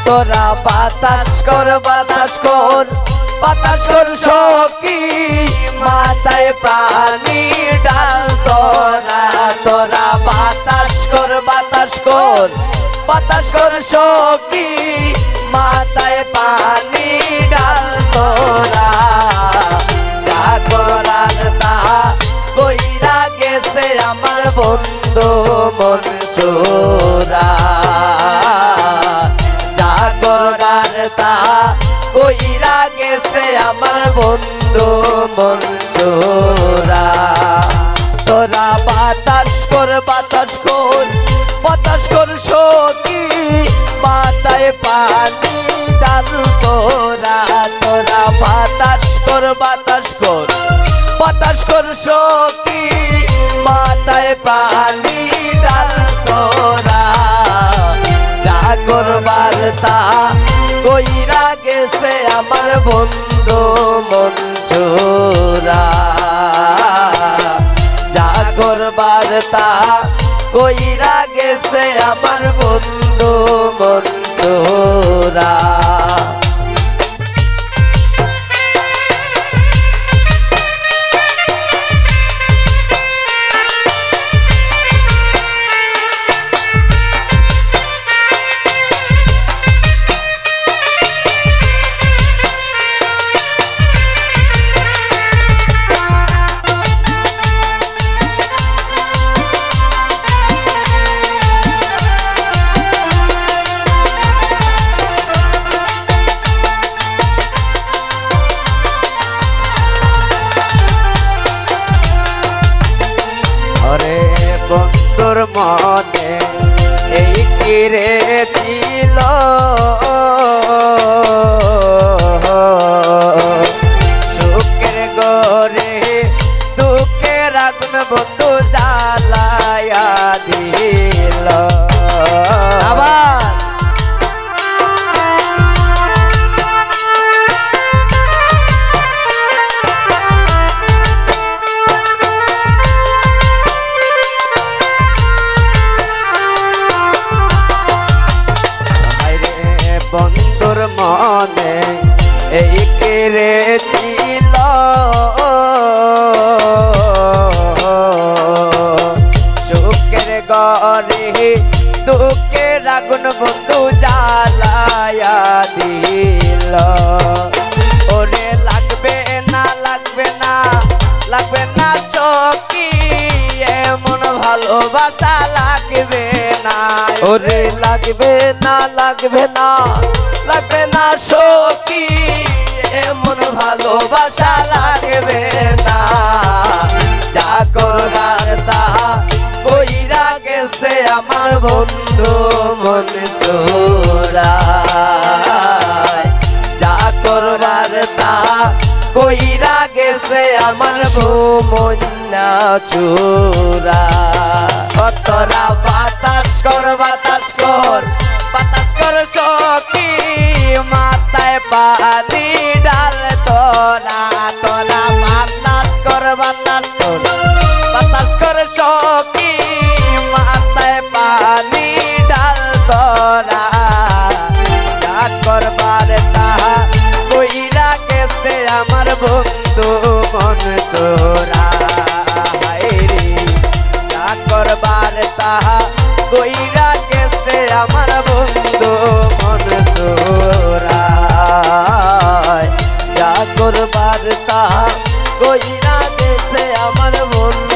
তোরা বাতাস কর সখী মাথায় পানি ডাল তোরা বাতাস কর সখী মাথায় পানি ডাল তোরা যা করার তা কইরা গেছে আমার বন্ধু মনসুরা যা করার তা কইরা গেছে আমার বন্ধু মনসুরা তোরা বাতাস কর সখী মাথায় পানি ডাল তোরা বাতাস কর সখী মাথায় পানি ডাল তোরা যা করবার তা কইরা গেছে আমার বন্ধু মনসুরা যা করবার তা কইরা গেছে আমার বন্ধু মনসুরা বন্ধুর মনে এই কিরে ছিল সুখের গরে দুঃখের আগুন বন্ধু জ্বালায়া দিল আবার বন্ধুর মনে এই কেড়ে ছিল সুখের গরে দুঃখের আগুন বন্ধু জ্বালায়া দিল ওরে লাগবে না সখী এমন ভালোবাসা লাগবে না ওরে লাগবে না সখী এমন ভালোবাসা লাগবে না যা করার তা কইরা গেছে আমার বন্ধু মনসুরা যা করার তা কইরা গেছে আমার মন্না চুরা তোরা বাতাস কর সখী মাথায় পানি ডাল তোরা বাতাস কর সখী মাথায় পানি ডাল তোরা যা করবার তা কইরা গেছে আমার বন্ধু মনসুরা যা করবার তাহা কইরা গেছে আমার বন্ধু মনসুরা যা করবার তাহা কইরা গেছে আমার বন্ধু